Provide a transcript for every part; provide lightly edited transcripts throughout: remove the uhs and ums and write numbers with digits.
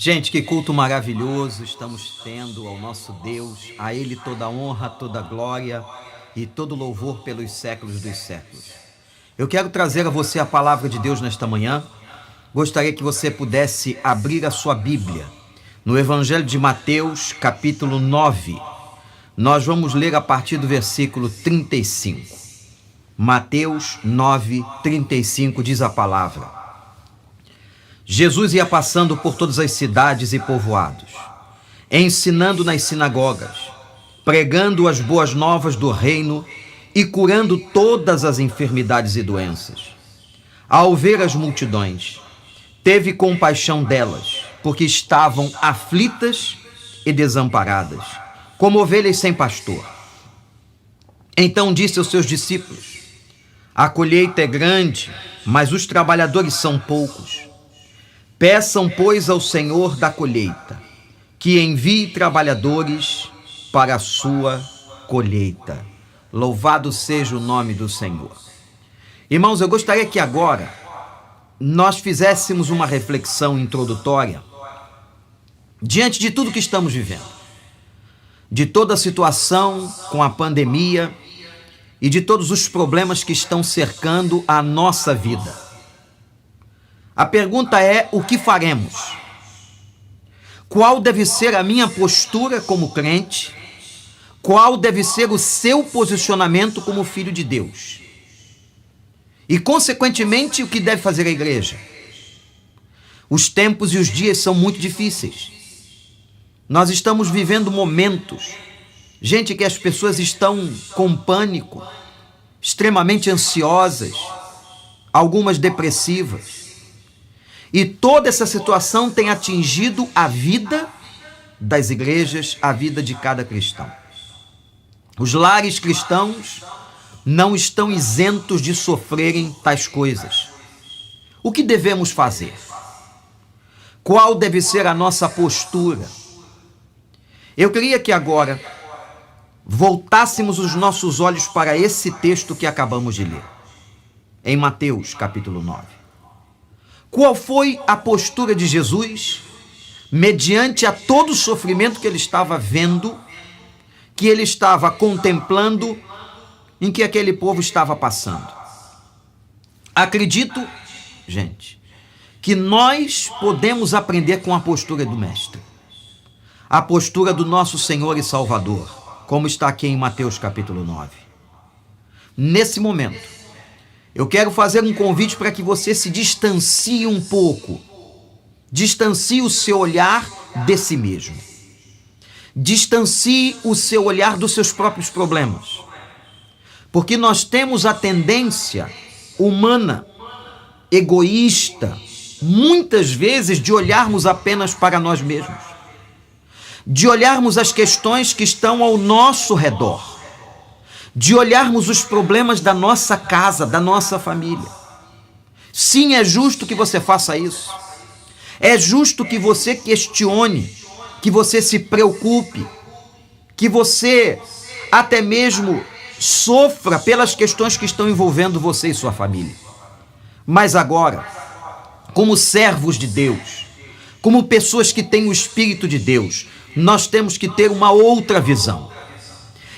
Gente, que culto maravilhoso estamos tendo ao nosso Deus, a Ele toda honra, toda glória e todo louvor pelos séculos dos séculos. Eu quero trazer a você a palavra de Deus nesta manhã. Gostaria que você pudesse abrir a sua Bíblia no Evangelho de Mateus, capítulo 9. Nós vamos ler a partir do versículo 35. Mateus 9, 35 diz a palavra: Jesus ia passando por todas as cidades e povoados, ensinando nas sinagogas, pregando as boas novas do reino e curando todas as enfermidades e doenças. Ao ver as multidões, teve compaixão delas, porque estavam aflitas e desamparadas, como ovelhas sem pastor. Então disse aos seus discípulos: a colheita é grande, mas os trabalhadores são poucos. Peçam, pois, ao Senhor da colheita que envie trabalhadores para a sua colheita. Louvado seja o nome do Senhor. Irmãos, eu gostaria que agora nós fizéssemos uma reflexão introdutória diante de tudo que estamos vivendo, de toda a situação com a pandemia e de todos os problemas que estão cercando a nossa vida. A pergunta é: o que faremos? Qual deve ser a minha postura como crente? Qual deve ser o seu posicionamento como filho de Deus? E, consequentemente, o que deve fazer a igreja? Os tempos e os dias são muito difíceis. Nós estamos vivendo momentos, gente, que as pessoas estão com pânico, extremamente ansiosas, algumas depressivas. E toda essa situação tem atingido a vida das igrejas, a vida de cada cristão. Os lares cristãos não estão isentos de sofrerem tais coisas. O que devemos fazer? Qual deve ser a nossa postura? Eu queria que agora voltássemos os nossos olhos para esse texto que acabamos de ler, em Mateus capítulo 9. Qual foi a postura de Jesus mediante a todo o sofrimento que ele estava vendo, que ele estava contemplando, em que aquele povo estava passando? Acredito, gente, que nós podemos aprender com a postura do Mestre, a postura do nosso Senhor e Salvador, como está aqui em Mateus capítulo 9. Nesse momento, eu quero fazer um convite para que você se distancie um pouco. Distancie o seu olhar de si mesmo. Distancie o seu olhar dos seus próprios problemas. Porque nós temos a tendência humana, egoísta, muitas vezes de olharmos apenas para nós mesmos. De olharmos as questões que estão ao nosso redor. De olharmos os problemas da nossa casa, da nossa família. Sim, é justo que você faça isso. É justo que você questione, que você se preocupe, que você até mesmo sofra pelas questões que estão envolvendo você e sua família. Mas agora, como servos de Deus, como pessoas que têm o Espírito de Deus, nós temos que ter uma outra visão.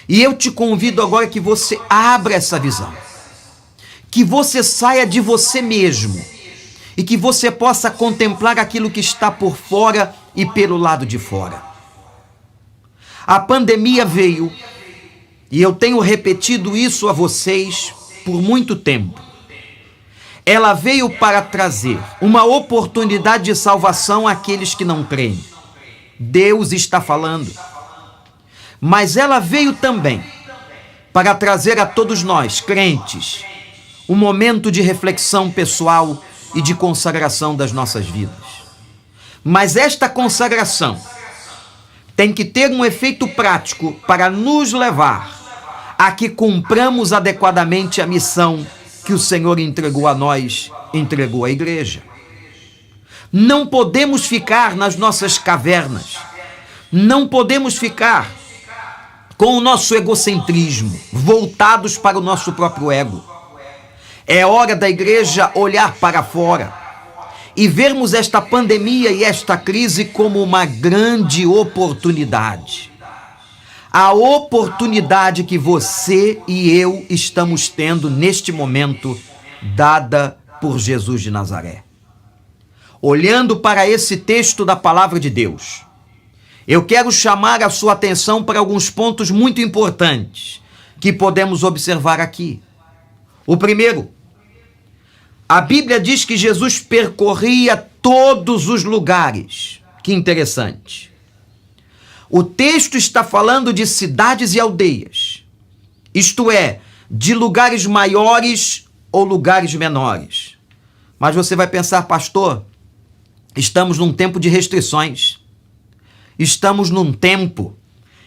E eu te convido agora que você abra essa visão, que você saia de você mesmo e que você possa contemplar aquilo que está por fora e pelo lado de fora. A pandemia veio, e eu tenho repetido isso a vocês por muito tempo. Ela veio para trazer uma oportunidade de salvação àqueles que não creem. Deus está falando. Mas ela veio também para trazer a todos nós, crentes, um momento de reflexão pessoal e de consagração das nossas vidas. Mas esta consagração tem que ter um efeito prático para nos levar a que cumpramos adequadamente a missão que o Senhor entregou a nós, entregou à igreja. Não podemos ficar nas nossas cavernas, não podemos ficar com o nosso egocentrismo, voltados para o nosso próprio ego. É hora da igreja olhar para fora e vermos esta pandemia e esta crise como uma grande oportunidade. A oportunidade que você e eu estamos tendo neste momento, dada por Jesus de Nazaré. Olhando para esse texto da palavra de Deus, eu quero chamar a sua atenção para alguns pontos muito importantes que podemos observar aqui. O primeiro, a Bíblia diz que Jesus percorria todos os lugares. Que interessante. O texto está falando de cidades e aldeias, isto é, de lugares maiores ou lugares menores. Mas você vai pensar, pastor, estamos num tempo de restrições. Estamos num tempo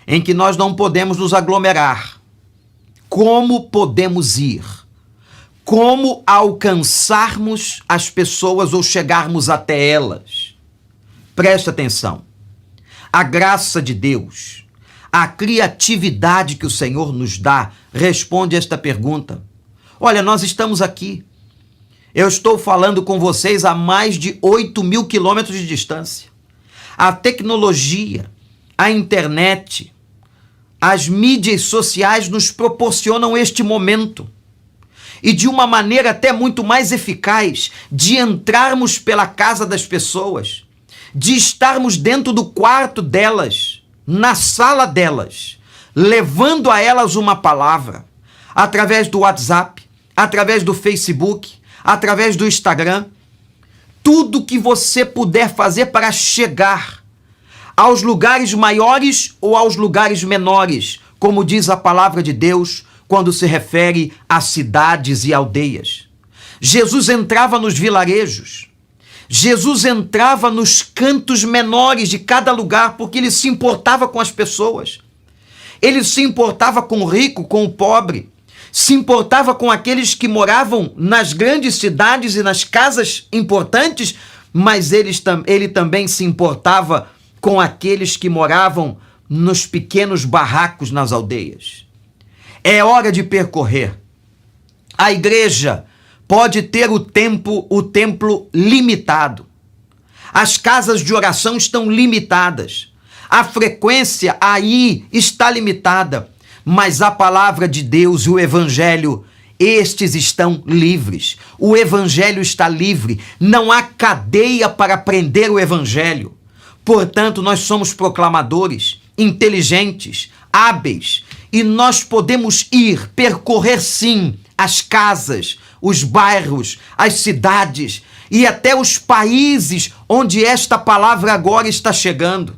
em que nós não podemos nos aglomerar. Como podemos ir? Como alcançarmos as pessoas ou chegarmos até elas? Preste atenção. A graça de Deus, a criatividade que o Senhor nos dá, responde esta pergunta. Olha, nós estamos aqui. Eu estou falando com vocês a mais de 8.000 quilômetros de distância. A tecnologia, a internet, as mídias sociais nos proporcionam este momento. E de uma maneira até muito mais eficaz de entrarmos pela casa das pessoas, de estarmos dentro do quarto delas, na sala delas, levando a elas uma palavra, através do WhatsApp, através do Facebook, através do Instagram, tudo que você puder fazer para chegar aos lugares maiores ou aos lugares menores, como diz a palavra de Deus quando se refere a cidades e aldeias. Jesus entrava nos vilarejos, Jesus entrava nos cantos menores de cada lugar, porque ele se importava com as pessoas. Ele se importava com o rico, com o pobre, se importava com aqueles que moravam nas grandes cidades e nas casas importantes, mas ele também se importava com aqueles que moravam nos pequenos barracos nas aldeias. É hora de percorrer. A igreja pode ter o templo limitado. As casas de oração estão limitadas. A frequência aí está limitada. Mas a palavra de Deus e o evangelho, estes estão livres. O evangelho está livre. Não há cadeia para prender o evangelho. Portanto, nós somos proclamadores, inteligentes, hábeis, e nós podemos ir, percorrer sim, as casas, os bairros, as cidades e até os países onde esta palavra agora está chegando.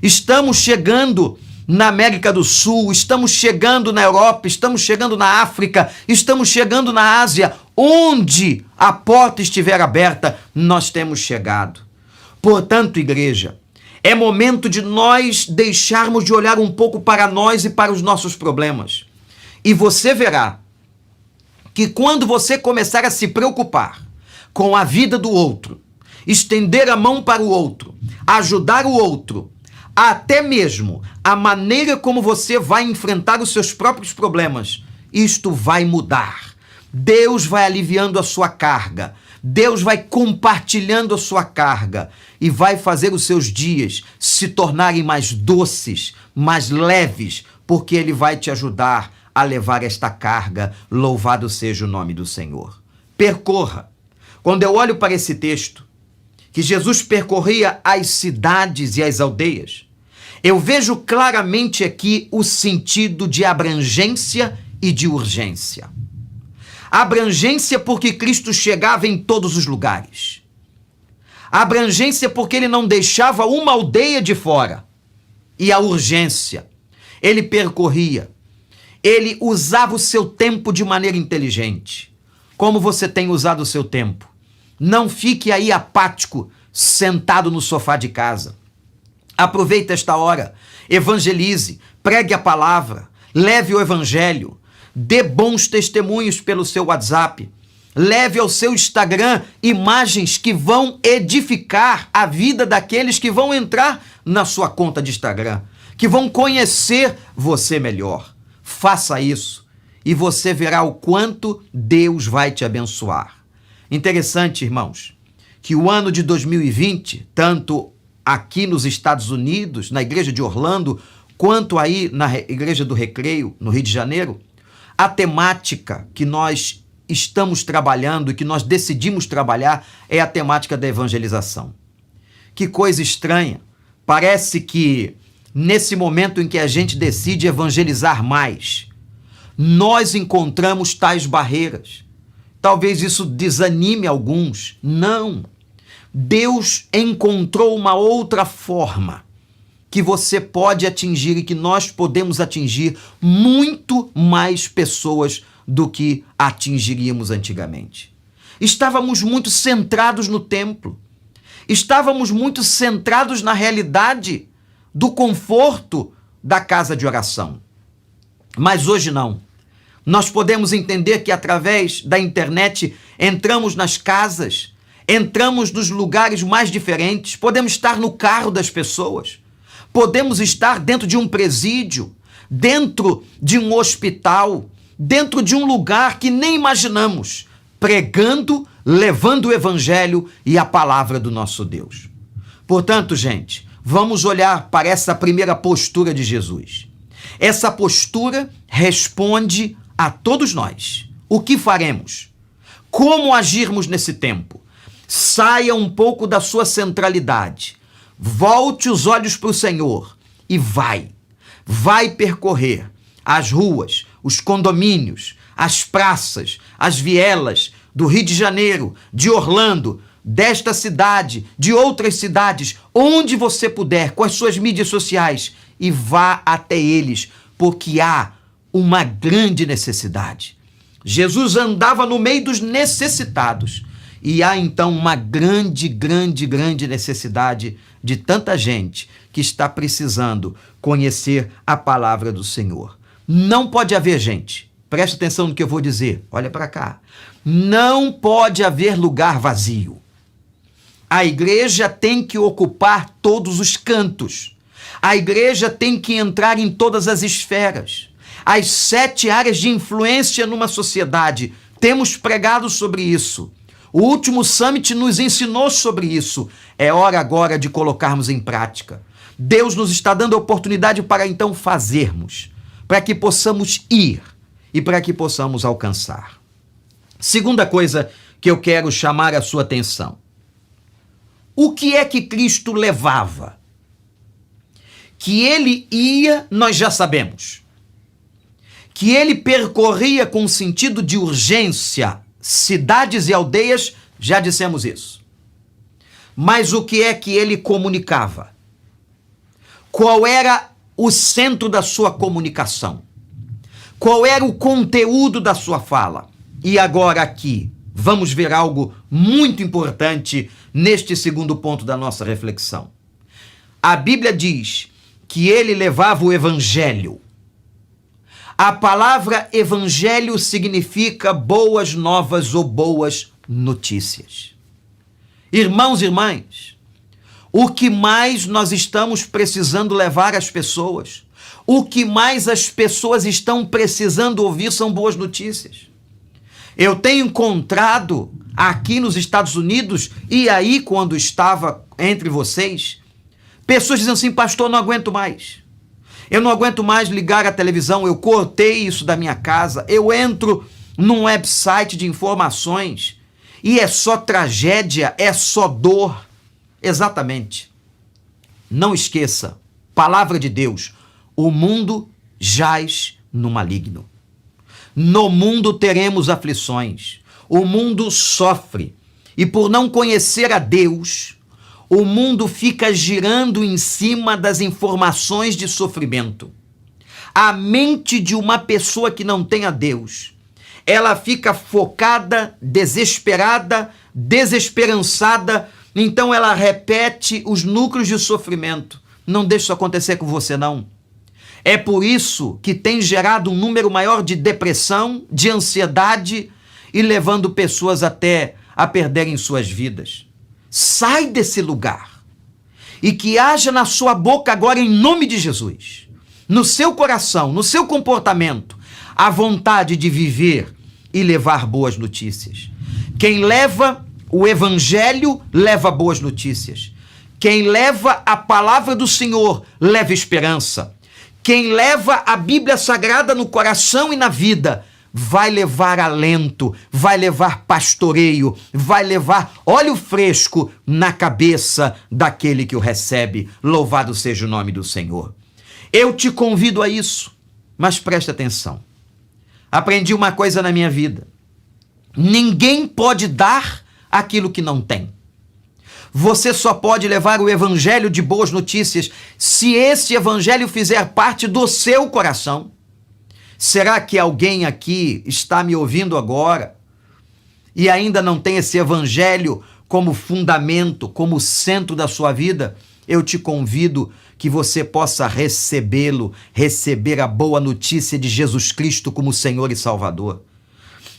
Estamos chegando na América do Sul, estamos chegando na Europa, estamos chegando na África, estamos chegando na Ásia. Onde a porta estiver aberta, nós temos chegado. Portanto, igreja, é momento de nós deixarmos de olhar um pouco para nós e para os nossos problemas. E você verá que quando você começar a se preocupar com a vida do outro, estender a mão para o outro, ajudar o outro, até mesmo a maneira como você vai enfrentar os seus próprios problemas, isto vai mudar. Deus vai aliviando a sua carga, Deus vai compartilhando a sua carga e vai fazer os seus dias se tornarem mais doces, mais leves, porque Ele vai te ajudar a levar esta carga. Louvado seja o nome do Senhor. Percorra. Quando eu olho para esse texto, que Jesus percorria as cidades e as aldeias, eu vejo claramente aqui o sentido de abrangência e de urgência. Abrangência porque Cristo chegava em todos os lugares. Abrangência porque ele não deixava uma aldeia de fora. E a urgência, ele percorria. Ele usava o seu tempo de maneira inteligente. Como você tem usado o seu tempo? Não fique aí apático, sentado no sofá de casa. Aproveite esta hora, evangelize, pregue a palavra, leve o evangelho, dê bons testemunhos pelo seu WhatsApp, leve ao seu Instagram imagens que vão edificar a vida daqueles que vão entrar na sua conta de Instagram, que vão conhecer você melhor. Faça isso e você verá o quanto Deus vai te abençoar. Interessante, irmãos, que o ano de 2020, tanto aqui nos Estados Unidos, na igreja de Orlando, quanto aí na igreja do Recreio, no Rio de Janeiro, a temática que nós estamos trabalhando e que nós decidimos trabalhar é a temática da evangelização. Que coisa estranha, parece que nesse momento em que a gente decide evangelizar mais, nós encontramos tais barreiras. Talvez isso desanime alguns. Não. Deus encontrou uma outra forma que você pode atingir e que nós podemos atingir muito mais pessoas do que atingiríamos antigamente. Estávamos muito centrados no templo. Estávamos muito centrados na realidade do conforto da casa de oração. Mas hoje não. Nós podemos entender que através da internet entramos nas casas, entramos nos lugares mais diferentes, podemos estar no carro das pessoas, podemos estar dentro de um presídio, dentro de um hospital, dentro de um lugar que nem imaginamos, pregando, levando o evangelho e a palavra do nosso Deus. Portanto, gente, vamos olhar para essa primeira postura de Jesus. Essa postura responde a todos nós. O que faremos? Como agirmos nesse tempo? Saia um pouco da sua centralidade. Volte os olhos para o Senhor e vai. Vai percorrer as ruas, os condomínios, as praças, as vielas do Rio de Janeiro, de Orlando, desta cidade, de outras cidades, onde você puder, com as suas mídias sociais, e vá até eles, porque há uma grande necessidade. Jesus andava no meio dos necessitados e há então uma grande necessidade de tanta gente que está precisando conhecer a palavra do Senhor. Não pode haver, gente, preste atenção no que eu vou dizer, olha para cá, não pode haver lugar vazio. A igreja tem que ocupar todos os cantos. A igreja tem que entrar em todas as esferas. As 7 áreas de influência numa sociedade. Temos pregado sobre isso. O último Summit nos ensinou sobre isso. É hora agora de colocarmos em prática. Deus nos está dando a oportunidade para então fazermos, para que possamos ir e para que possamos alcançar. Segunda coisa que eu quero chamar a sua atenção. O que é que Cristo levava? Que ele ia, nós já sabemos. Que ele percorria com sentido de urgência cidades e aldeias, já dissemos isso. Mas o que é que ele comunicava? Qual era o centro da sua comunicação? Qual era o conteúdo da sua fala? E agora aqui, vamos ver algo muito importante neste segundo ponto da nossa reflexão. A Bíblia diz que ele levava o evangelho. A palavra evangelho significa boas novas ou boas notícias. Irmãos e irmãs, o que mais nós estamos precisando levar às pessoas, o que mais as pessoas estão precisando ouvir são boas notícias. Eu tenho encontrado aqui nos Estados Unidos, e aí quando estava entre vocês, pessoas dizendo assim, pastor, não aguento mais. Eu não aguento mais ligar a televisão, eu cortei isso da minha casa, eu entro num website de informações e é só tragédia, é só dor. Exatamente. Não esqueça, palavra de Deus, o mundo jaz no maligno. No mundo teremos aflições, o mundo sofre e por não conhecer a Deus, o mundo fica girando em cima das informações de sofrimento. A mente de uma pessoa que não tem a Deus, ela fica focada, desesperada, desesperançada, então ela repete os núcleos de sofrimento. Não deixe isso acontecer com você, não. É por isso que tem gerado um número maior de depressão, de ansiedade e levando pessoas até a perderem suas vidas. Sai desse lugar e que haja na sua boca agora em nome de Jesus, no seu coração, no seu comportamento, a vontade de viver e levar boas notícias. Quem leva o evangelho leva boas notícias. Quem leva a palavra do Senhor leva esperança. Quem leva a Bíblia Sagrada no coração e na vida vai levar alento, vai levar pastoreio, vai levar óleo fresco na cabeça daquele que o recebe. Louvado seja o nome do Senhor. Eu te convido a isso, mas preste atenção. Aprendi uma coisa na minha vida. Ninguém pode dar aquilo que não tem. Você só pode levar o evangelho de boas notícias se esse evangelho fizer parte do seu coração. Será que alguém aqui está me ouvindo agora e ainda não tem esse evangelho como fundamento, como centro da sua vida? Eu te convido que você possa recebê-lo, receber a boa notícia de Jesus Cristo como Senhor e Salvador.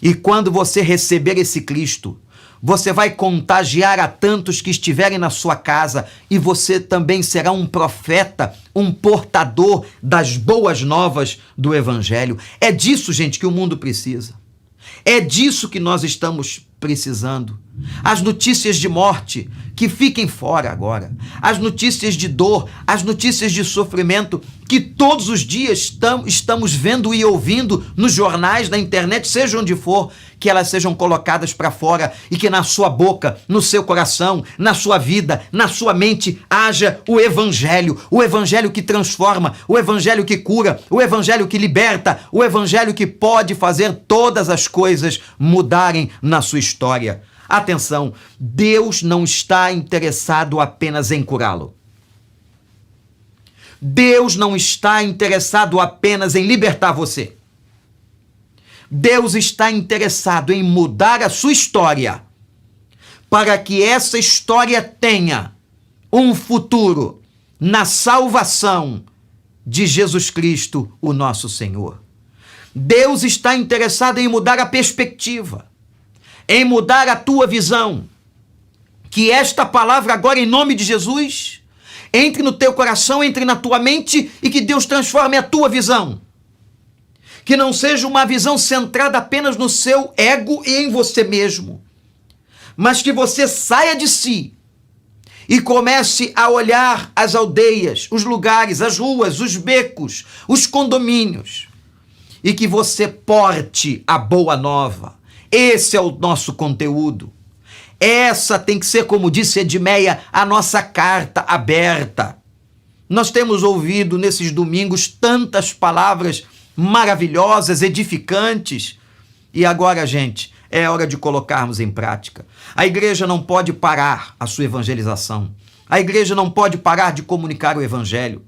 E quando você receber esse Cristo, você vai contagiar a tantos que estiverem na sua casa e você também será um profeta, um portador das boas novas do Evangelho. É disso, gente, que o mundo precisa. É disso que nós estamos precisando. As notícias de morte, que fiquem fora agora. As notícias de dor, as notícias de sofrimento, que todos os dias estamos vendo e ouvindo nos jornais, na internet, seja onde for, que elas sejam colocadas para fora e que na sua boca, no seu coração, na sua vida, na sua mente, haja o evangelho que transforma, o evangelho que cura, o evangelho que liberta, o evangelho que pode fazer todas as coisas mudarem na sua história. Atenção, Deus não está interessado apenas em curá-lo. Deus não está interessado apenas em libertar você. Deus está interessado em mudar a sua história para que essa história tenha um futuro na salvação de Jesus Cristo, o nosso Senhor. Deus está interessado em mudar a perspectiva, em mudar a tua visão. Que esta palavra agora, em nome de Jesus, entre no teu coração, entre na tua mente e que Deus transforme a tua visão. Que não seja uma visão centrada apenas no seu ego e em você mesmo, mas que você saia de si e comece a olhar as aldeias, os lugares, as ruas, os becos, os condomínios, e que você porte a boa nova. Esse é o nosso conteúdo. Essa tem que ser, como disse Edmeia, a nossa carta aberta. Nós temos ouvido nesses domingos tantas palavras maravilhosas, edificantes. E agora, gente, é hora de colocarmos em prática. A igreja não pode parar a sua evangelização. A igreja não pode parar de comunicar o evangelho.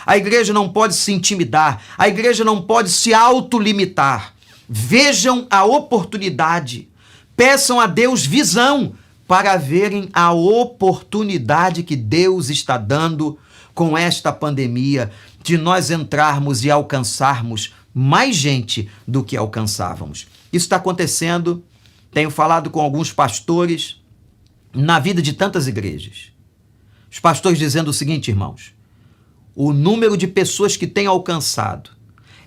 A igreja não pode se intimidar. A igreja não pode se autolimitar. Vejam a oportunidade. Peçam a Deus visão para verem a oportunidade que Deus está dando com esta pandemia, de nós entrarmos e alcançarmos mais gente do que alcançávamos. Isso está acontecendo, tenho falado com alguns pastores na vida de tantas igrejas. Os pastores dizendo o seguinte, irmãos: o número de pessoas que tenho alcançado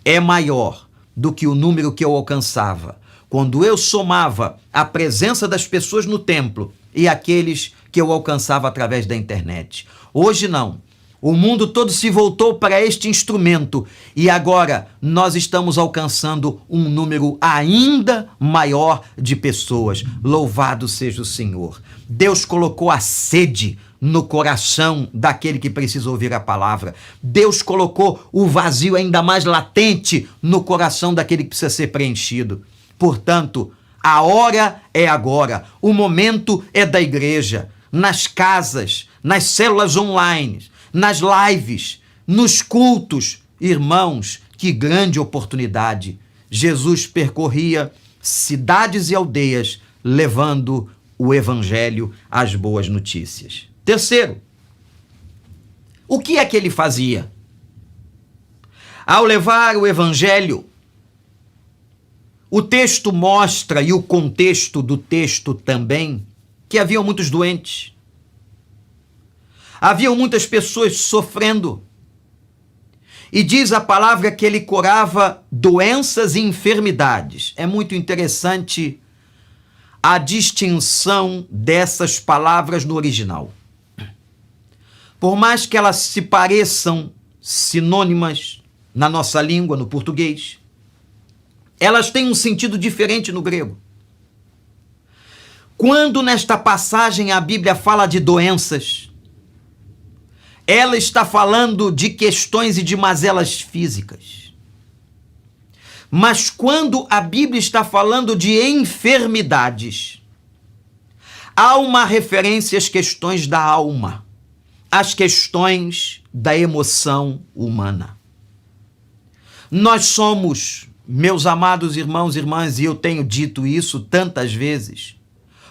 é maior do que o número que eu alcançava quando eu somava a presença das pessoas no templo e aqueles que eu alcançava através da internet. Hoje não. O mundo todo se voltou para este instrumento e agora nós estamos alcançando um número ainda maior de pessoas. Louvado seja o Senhor. Deus colocou a sede no coração daquele que precisa ouvir a palavra. Deus colocou o vazio ainda mais latente no coração daquele que precisa ser preenchido. Portanto, a hora é agora. O momento é da igreja, nas casas, nas células online, nas lives, nos cultos. Irmãos, que grande oportunidade. Jesus percorria cidades e aldeias levando o evangelho, as boas notícias. Terceiro, o que é que ele fazia? Ao levar o evangelho, o texto mostra, e o contexto do texto também, que haviam muitos doentes. Haviam muitas pessoas sofrendo. E diz a palavra que ele curava doenças e enfermidades. É muito interessante a distinção dessas palavras no original. Por mais que elas se pareçam sinônimas na nossa língua, no português, elas têm um sentido diferente no grego. Quando nesta passagem a Bíblia fala de doenças, ela está falando de questões e de mazelas físicas. Mas quando a Bíblia está falando de enfermidades, há uma referência às questões da alma, às questões da emoção humana. Nós somos, meus amados irmãos e irmãs, e eu tenho dito isso tantas vezes,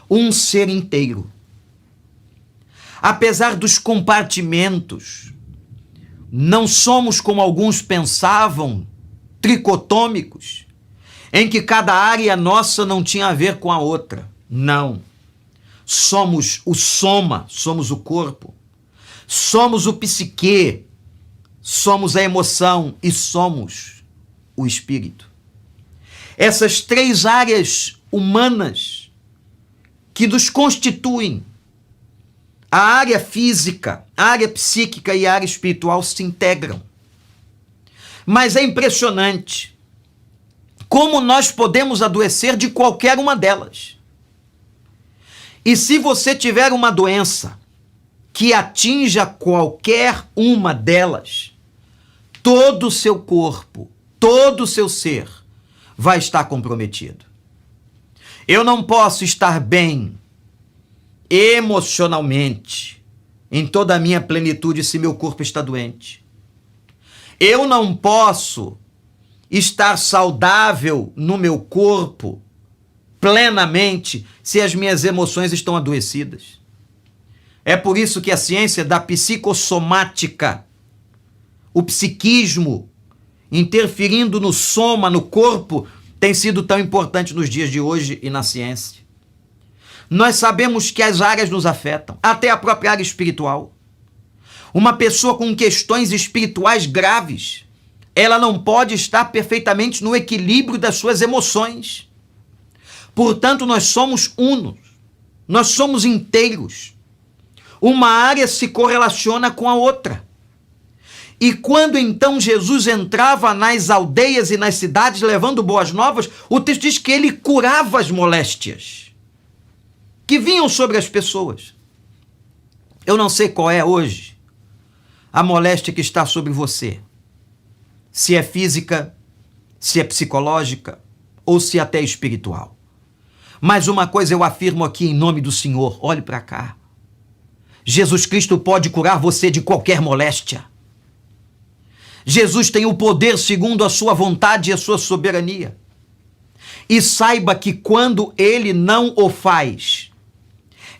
um ser inteiro. Apesar dos compartimentos, não somos como alguns pensavam, tricotômicos, em que cada área nossa não tinha a ver com a outra. Não. Somos o soma, somos o corpo. Somos o psique, somos a emoção e somos o espírito. Essas três áreas humanas que nos constituem, a área física, a área psíquica e a área espiritual se integram. Mas é impressionante como nós podemos adoecer de qualquer uma delas. E se você tiver uma doença que atinja qualquer uma delas, todo o seu corpo, todo o seu ser vai estar comprometido. Eu não posso estar bem emocionalmente, em toda a minha plenitude, se meu corpo está doente. Eu não posso estar saudável no meu corpo plenamente se as minhas emoções estão adoecidas. É por isso que a ciência da psicossomática, o psiquismo, interferindo no soma, no corpo, tem sido tão importante nos dias de hoje e na ciência. Nós sabemos que as áreas nos afetam, até a própria área espiritual. Uma pessoa com questões espirituais graves, ela não pode estar perfeitamente no equilíbrio das suas emoções. Portanto, nós somos unos, nós somos inteiros. Uma área se correlaciona com a outra. E quando então Jesus entrava nas aldeias e nas cidades levando boas novas, o texto diz que ele curava as moléstias que vinham sobre as pessoas. Eu não sei qual é hoje a moléstia que está sobre você. Se é física, se é psicológica ou se é até espiritual. Mas uma coisa eu afirmo aqui em nome do Senhor, olhe para cá. Jesus Cristo pode curar você de qualquer moléstia. Jesus tem o poder segundo a sua vontade e a sua soberania. E saiba que quando ele não o faz,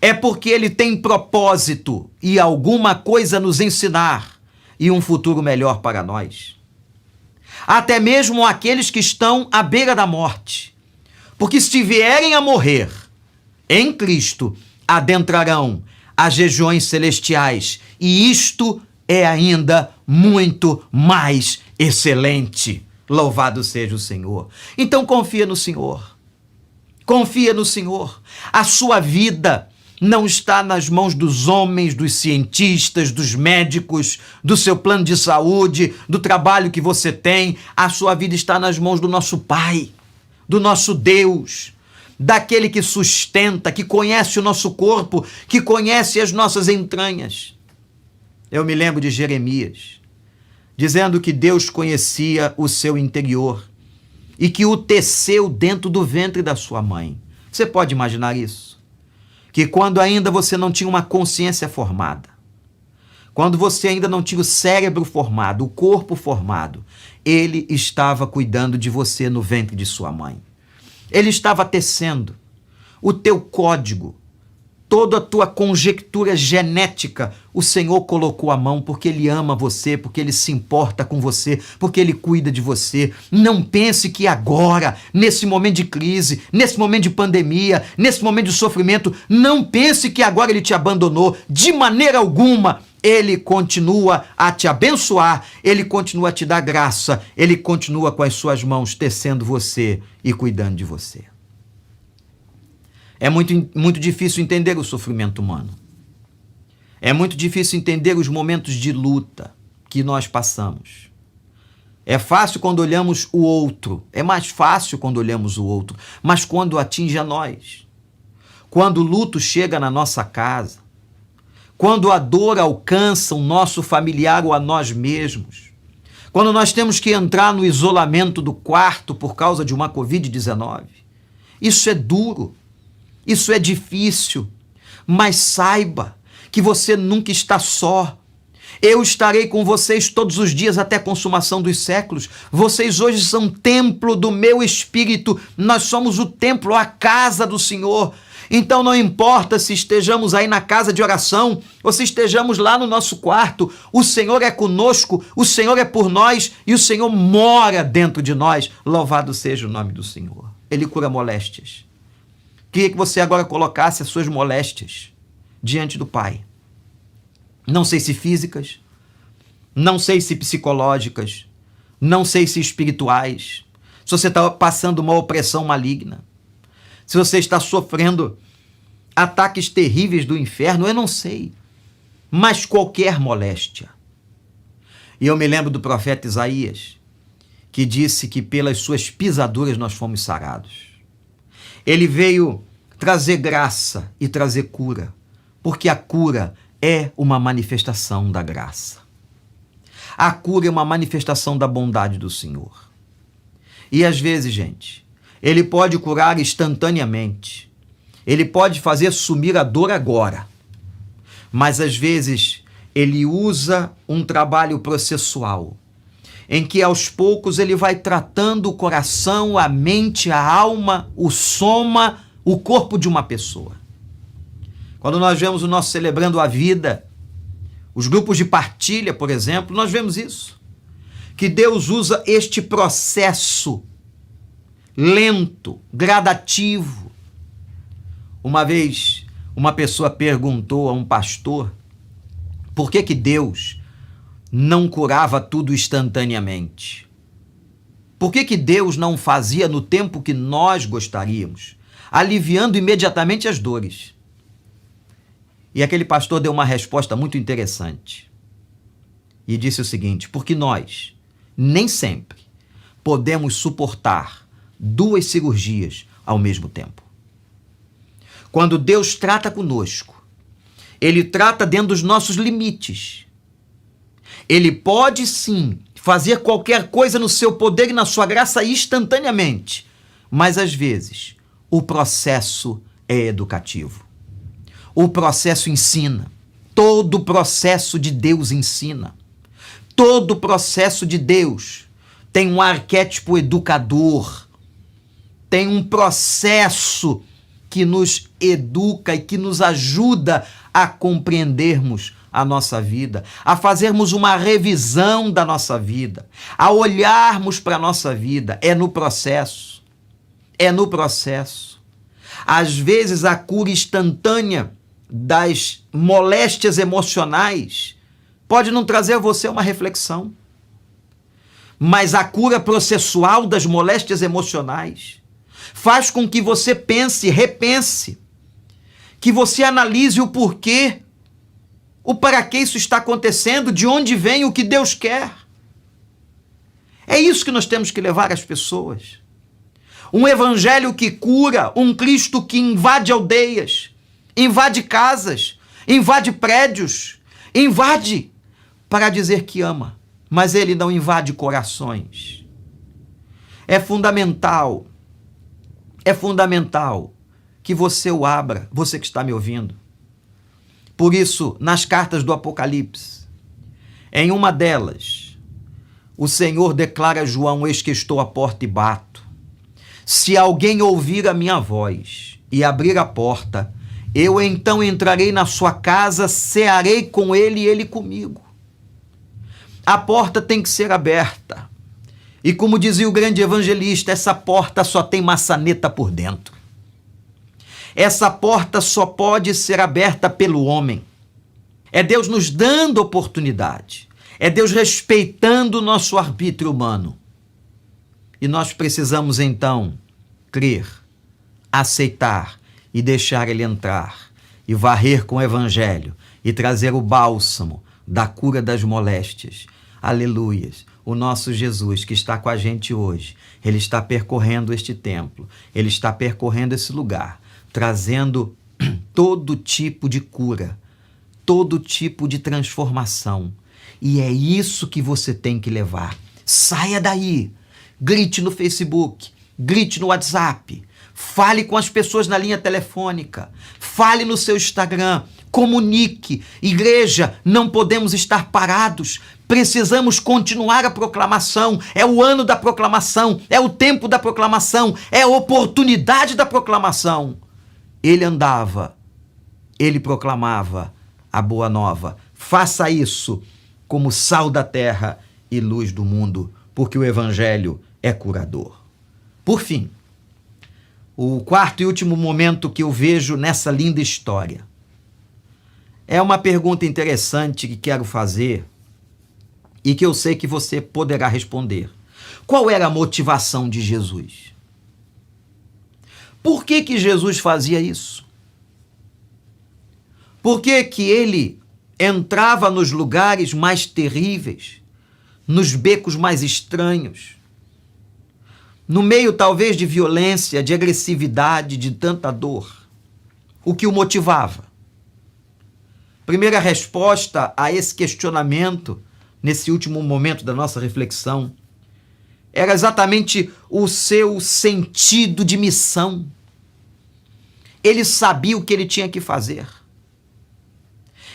é porque ele tem propósito e alguma coisa nos ensinar e um futuro melhor para nós. Até mesmo aqueles que estão à beira da morte. Porque se vierem a morrer em Cristo, adentrarão as regiões celestiais. E isto é ainda muito mais excelente. Louvado seja o Senhor. Então confia no Senhor. Confia no Senhor. A sua vida não está nas mãos dos homens, dos cientistas, dos médicos, do seu plano de saúde, do trabalho que você tem. A sua vida está nas mãos do nosso Pai, do nosso Deus, daquele que sustenta, que conhece o nosso corpo, que conhece as nossas entranhas. Eu me lembro de Jeremias, dizendo que Deus conhecia o seu interior e que o teceu dentro do ventre da sua mãe. Você pode imaginar isso? Que quando ainda você não tinha uma consciência formada, quando você ainda não tinha o cérebro formado, o corpo formado, ele estava cuidando de você no ventre de sua mãe. Ele estava tecendo o teu código, toda a tua conjectura genética. O Senhor colocou a mão porque Ele ama você, porque Ele se importa com você, porque Ele cuida de você. Não pense que agora, nesse momento de crise, nesse momento de pandemia, nesse momento de sofrimento, não pense que agora Ele te abandonou. De maneira alguma. Ele continua a te abençoar, Ele continua a te dar graça, Ele continua com as suas mãos tecendo você e cuidando de você. É muito difícil entender o sofrimento humano. É muito difícil entender os momentos de luta que nós passamos. É fácil quando olhamos o outro, é mais fácil quando olhamos o outro, mas quando atinge a nós, quando o luto chega na nossa casa, quando a dor alcança o nosso familiar ou a nós mesmos, quando nós temos que entrar no isolamento do quarto por causa de uma Covid-19, isso é duro, isso é difícil, mas saiba que você nunca está só. Eu estarei com vocês todos os dias até a consumação dos séculos. Vocês hoje são templo do meu Espírito. Nós somos o templo, a casa do Senhor. Então não importa se estejamos aí na casa de oração ou se estejamos lá no nosso quarto, o Senhor é conosco, o Senhor é por nós e o Senhor mora dentro de nós. Louvado seja o nome do Senhor. Ele cura moléstias. Queria que você agora colocasse as suas moléstias diante do Pai. Não sei se físicas, não sei se psicológicas, não sei se espirituais, se você está passando uma opressão maligna, se você está sofrendo ataques terríveis do inferno, eu não sei, mas qualquer moléstia. E eu me lembro do profeta Isaías, que disse que pelas suas pisaduras nós fomos sarados. Ele veio trazer graça e trazer cura, porque a cura é uma manifestação da graça. A cura é uma manifestação da bondade do Senhor. E às vezes, gente, Ele pode curar instantaneamente. Ele pode fazer sumir a dor agora. Mas às vezes, Ele usa um trabalho processual, em que aos poucos Ele vai tratando o coração, a mente, a alma, o soma, o corpo de uma pessoa. Quando nós vemos o nosso Celebrando a Vida, os grupos de partilha, por exemplo, nós vemos isso. Que Deus usa este processo lento, gradativo. Uma vez, uma pessoa perguntou a um pastor por que Deus não curava tudo instantaneamente. Por que Deus não fazia no tempo que nós gostaríamos, aliviando imediatamente as dores? E aquele pastor deu uma resposta muito interessante. E disse o seguinte: porque nós, nem sempre, podemos suportar 2 cirurgias ao mesmo tempo. Quando Deus trata conosco, Ele trata dentro dos nossos limites. Ele pode sim fazer qualquer coisa no seu poder e na sua graça instantaneamente, mas às vezes o processo é educativo. O processo ensina. Todo processo de Deus ensina. Todo processo de Deus tem um arquétipo educador. Tem um processo que nos educa e que nos ajuda a compreendermos a nossa vida, a fazermos uma revisão da nossa vida, a olharmos para a nossa vida. É no processo. É no processo. Às vezes a cura instantânea das moléstias emocionais pode não trazer a você uma reflexão, mas a cura processual das moléstias emocionais faz com que você pense, repense, que você analise o porquê, o para que isso está acontecendo, de onde vem, o que Deus quer. É isso que nós temos que levar às pessoas. Um evangelho que cura, um Cristo que invade aldeias, invade casas, invade prédios, invade para dizer que ama, mas Ele não invade corações. É fundamental que você o abra, você que está me ouvindo. Por isso, nas cartas do Apocalipse, em uma delas, o Senhor declara a João: eis que estou à porta e bato. Se alguém ouvir a minha voz e abrir a porta, eu então entrarei na sua casa, cearei com ele e ele comigo. A porta tem que ser aberta. E como dizia o grande evangelista, essa porta só tem maçaneta por dentro. Essa porta só pode ser aberta pelo homem. É Deus nos dando oportunidade. É Deus respeitando o nosso arbítrio humano. E nós precisamos então crer, aceitar e deixar ele entrar e varrer com o evangelho e trazer o bálsamo da cura das moléstias. Aleluias! O nosso Jesus que está com a gente hoje, ele está percorrendo este templo, ele está percorrendo esse lugar, trazendo todo tipo de cura, todo tipo de transformação. E é isso que você tem que levar. Saia daí, grite no Facebook, grite no WhatsApp, fale com as pessoas na linha telefônica, fale no seu Instagram, comunique. Igreja, não podemos estar parados, precisamos continuar a proclamação. É o ano da proclamação, é o tempo da proclamação, é a oportunidade da proclamação. Ele andava, ele proclamava a boa nova. Faça isso como sal da terra e luz do mundo, porque o evangelho é curador. Por fim, o quarto e último momento que eu vejo nessa linda história é uma pergunta interessante que quero fazer e que eu sei que você poderá responder. Qual era a motivação de Jesus? Por que Jesus fazia isso? Por que ele entrava nos lugares mais terríveis, nos becos mais estranhos, no meio talvez de violência, de agressividade, de tanta dor? O que o motivava? Primeira resposta a esse questionamento, nesse último momento da nossa reflexão, era exatamente o seu sentido de missão. Ele sabia o que ele tinha que fazer.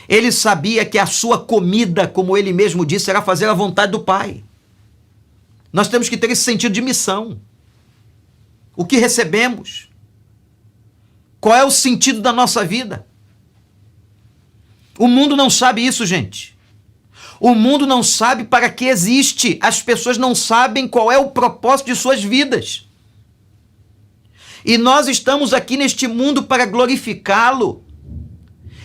Ele sabia que a sua comida, como ele mesmo disse, era fazer a vontade do Pai. Nós temos que ter esse sentido de missão. O que recebemos? Qual é o sentido da nossa vida? O mundo não sabe isso, gente. O mundo não sabe para que existe. As pessoas não sabem qual é o propósito de suas vidas. E nós estamos aqui neste mundo para glorificá-lo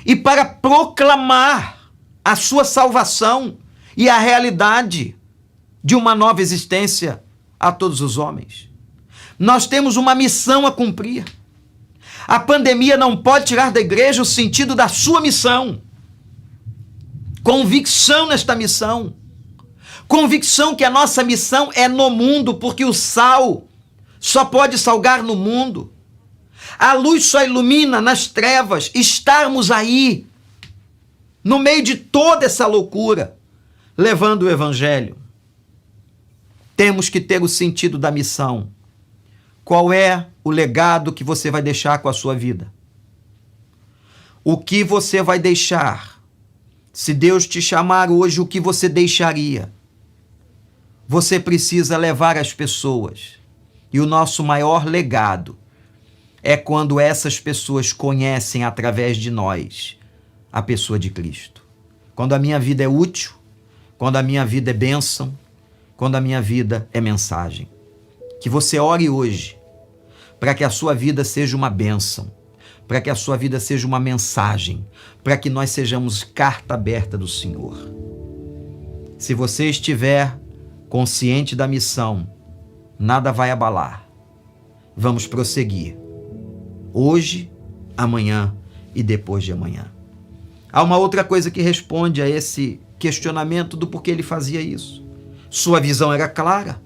e para proclamar a sua salvação e a realidade de uma nova existência a todos os homens. Nós temos uma missão a cumprir. A pandemia não pode tirar da igreja o sentido da sua missão. Convicção nesta missão. Convicção que a nossa missão é no mundo, porque o sal só pode salgar no mundo. A luz só ilumina nas trevas. Estarmos aí, no meio de toda essa loucura, levando o evangelho. Temos que ter o sentido da missão. Qual é o legado que você vai deixar com a sua vida? O que você vai deixar? Se Deus te chamar hoje, o que você deixaria? Você precisa levar as pessoas. E o nosso maior legado é quando essas pessoas conhecem através de nós a pessoa de Cristo. Quando a minha vida é útil, quando a minha vida é bênção, quando a minha vida é mensagem. Que você ore hoje para que a sua vida seja uma bênção, para que a sua vida seja uma mensagem, para que nós sejamos carta aberta do Senhor. Se você estiver consciente da missão, nada vai abalar. Vamos prosseguir. Hoje, amanhã e depois de amanhã. Há uma outra coisa que responde a esse questionamento do porquê ele fazia isso. Sua visão era clara.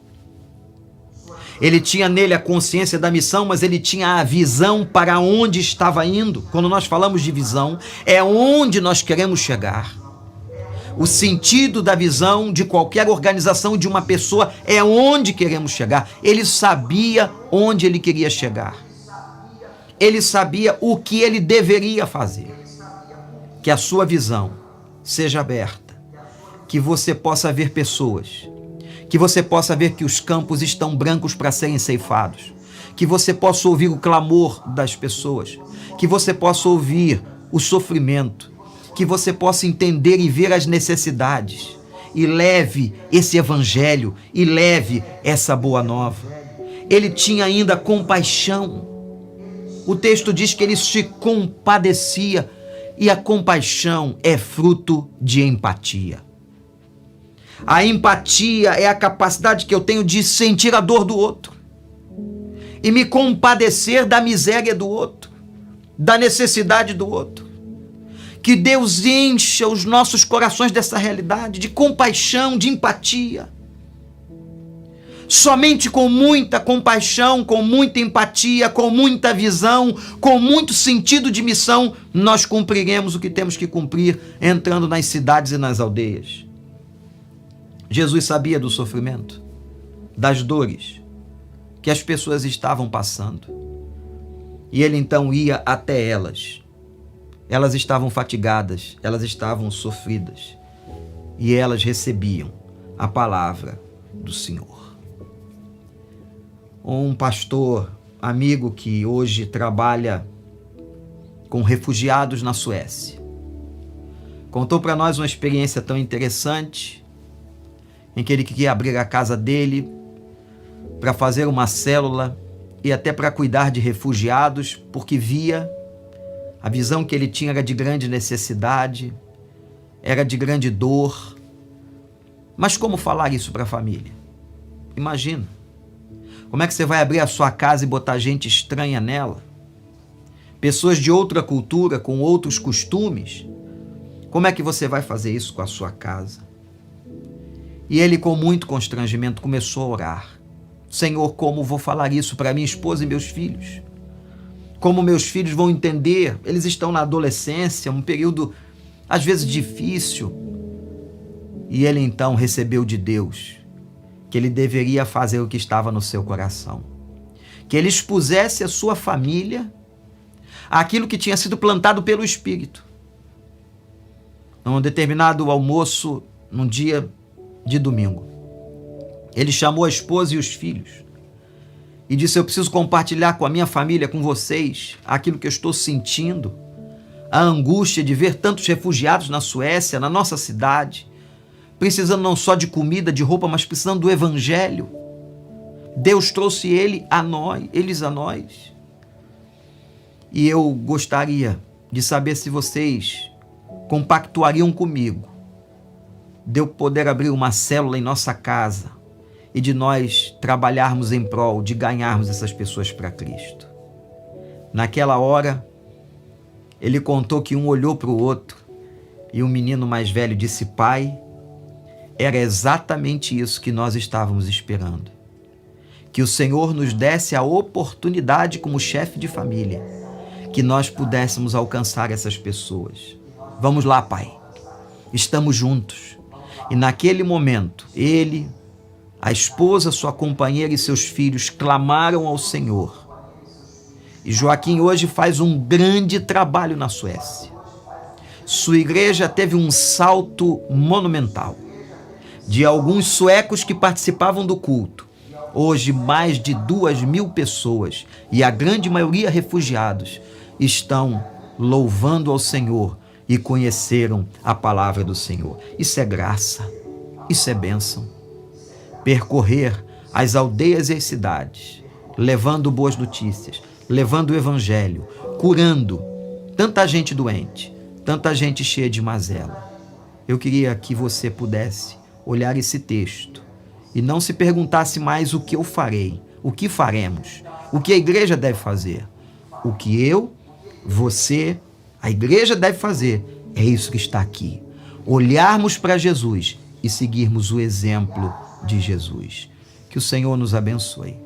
Ele tinha nele a consciência da missão, mas ele tinha a visão para onde estava indo. Quando nós falamos de visão, é onde nós queremos chegar. O sentido da visão de qualquer organização, de uma pessoa, é onde queremos chegar. Ele sabia onde ele queria chegar. Ele sabia o que ele deveria fazer. Que a sua visão seja aberta. Que você possa ver pessoas. Que você possa ver que os campos estão brancos para serem ceifados. Que você possa ouvir o clamor das pessoas. Que você possa ouvir o sofrimento. Que você possa entender e ver as necessidades. E leve esse evangelho, e leve essa boa nova. Ele tinha ainda compaixão. O texto diz que ele se compadecia, e a compaixão é fruto de empatia. A empatia é a capacidade que eu tenho de sentir a dor do outro e me compadecer da miséria do outro. da necessidade do outro. Que Deus encha os nossos corações dessa realidade, de compaixão, de empatia. Somente com muita compaixão, com muita empatia, com muita visão, com muito sentido de missão, nós cumpriremos o que temos que cumprir, entrando nas cidades e nas aldeias. Jesus sabia do sofrimento, das dores que as pessoas estavam passando. E ele então ia até elas. Elas estavam fatigadas, elas estavam sofridas. E elas recebiam a palavra do Senhor. Um pastor amigo que hoje trabalha com refugiados na Suécia contou para nós uma experiência tão interessante em que ele queria abrir a casa dele para fazer uma célula e até para cuidar de refugiados, porque a visão que ele tinha era de grande necessidade, era de grande dor. Mas como falar isso para a família? Imagina. Como é que você vai abrir a sua casa e botar gente estranha nela? Pessoas de outra cultura, com outros costumes? Como é que você vai fazer isso com a sua casa? E ele, com muito constrangimento, começou a orar. Senhor, como vou falar isso para minha esposa e meus filhos? Como meus filhos vão entender? Eles estão na adolescência, um período às vezes difícil. E ele então recebeu de Deus que ele deveria fazer o que estava no seu coração. Que ele expusesse a sua família aquilo que tinha sido plantado pelo Espírito. Num determinado almoço, num dia de domingo, ele chamou a esposa e os filhos e disse: eu preciso compartilhar com a minha família, com vocês, aquilo que eu estou sentindo, a angústia de ver tantos refugiados na Suécia, na nossa cidade, precisando não só de comida, de roupa, mas precisando do Evangelho. Deus trouxe eles a nós. E eu gostaria de saber se vocês compactuariam comigo de eu poder abrir uma célula em nossa casa e de nós trabalharmos em prol de ganharmos essas pessoas para Cristo. Naquela hora, ele contou que um olhou para o outro e o menino mais velho disse: pai, era exatamente isso que nós estávamos esperando. Que o Senhor nos desse a oportunidade como chefe de família, que nós pudéssemos alcançar essas pessoas. Vamos lá, pai. Estamos juntos. E naquele momento, ele, a esposa, sua companheira e seus filhos clamaram ao Senhor. E Joaquim hoje faz um grande trabalho na Suécia. Sua igreja teve um salto monumental. De alguns suecos que participavam do culto, hoje mais de 2.000 pessoas, e a grande maioria refugiados, estão louvando ao Senhor e conheceram a palavra do Senhor. Isso é graça, isso é bênção. Percorrer as aldeias e as cidades, levando boas notícias, levando o Evangelho, curando tanta gente doente, tanta gente cheia de mazela. Eu queria que você pudesse olhar esse texto e não se perguntasse mais o que eu farei, o que faremos, o que a igreja deve fazer. O que eu, você, a igreja deve fazer é isso que está aqui. Olharmos para Jesus e seguirmos o exemplo de Jesus. Que o Senhor nos abençoe.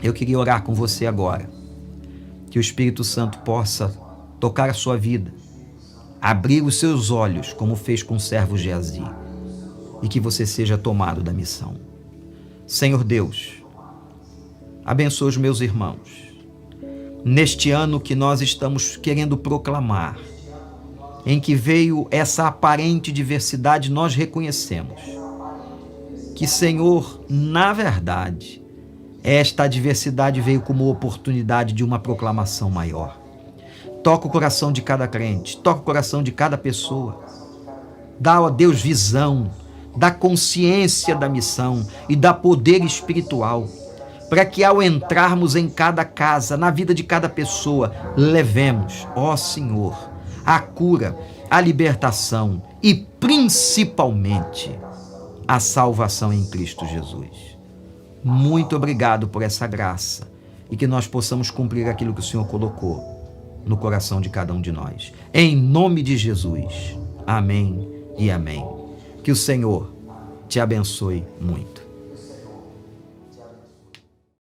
Eu queria orar com você agora. Que o Espírito Santo possa tocar a sua vida, abrir os seus olhos, como fez com o servo Geazi, e que você seja tomado da missão. Senhor Deus, abençoa os meus irmãos. Neste ano que nós estamos querendo proclamar, em que veio essa aparente diversidade, nós reconhecemos que, Senhor, na verdade, esta diversidade veio como oportunidade de uma proclamação maior. Toca o coração de cada crente, toca o coração de cada pessoa. Dá, ó Deus, visão, dá consciência da missão e dá poder espiritual, para que ao entrarmos em cada casa, na vida de cada pessoa, levemos, ó Senhor, a cura, a libertação e principalmente a salvação em Cristo Jesus. Muito obrigado por essa graça e que nós possamos cumprir aquilo que o Senhor colocou. no coração de cada um de nós. Em nome de Jesus. Amém e amém. Que o Senhor te abençoe muito.